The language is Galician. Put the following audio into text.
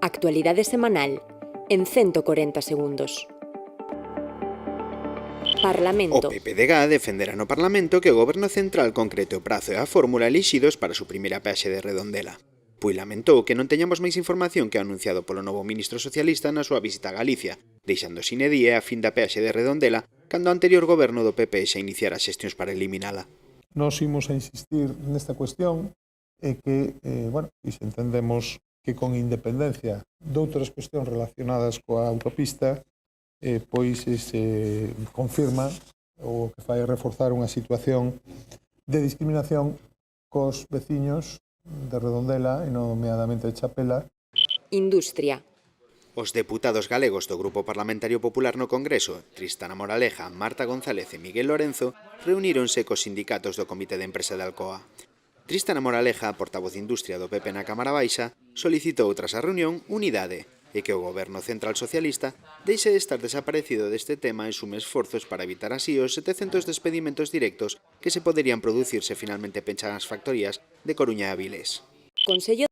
Actualidade semanal en 140 segundos. O Parlamento. PPDG defenderá no Parlamento que o Goberno Central concrete o prazo e a fórmula elixidos para a súa primeira peaxe de Redondela. Pois lamentou que non teñamos máis información que o anunciado polo novo ministro socialista na súa visita a Galicia, deixando sin edie a fin da peaxe de Redondela cando o anterior goberno do PP xa iniciara as xestións para eliminala. Nos imos a insistir nesta cuestión e que, entendemos que con independencia de outras cuestións relacionadas coa autopista, pois se confirma o que fai reforzar unha situación de discriminación cos veciños de Redondela e nomeadamente de Chapela. Industria. Os deputados galegos do Grupo Parlamentario Popular no Congreso, Tristana Moraleja, Marta González e Miguel Lorenzo, reuníronse cos sindicatos do Comité de Empresa de Alcoa. Tristana Moraleja, portavoz de Industria do PP na Cámara Baixa, solicitou tras a reunión unidade e que o Goberno Central Socialista deixe de estar desaparecido deste tema e sume esforzos para evitar así os 700 despedimentos directos que se poderían producir se finalmente pechan as factorías de Coruña e Avilés. Consello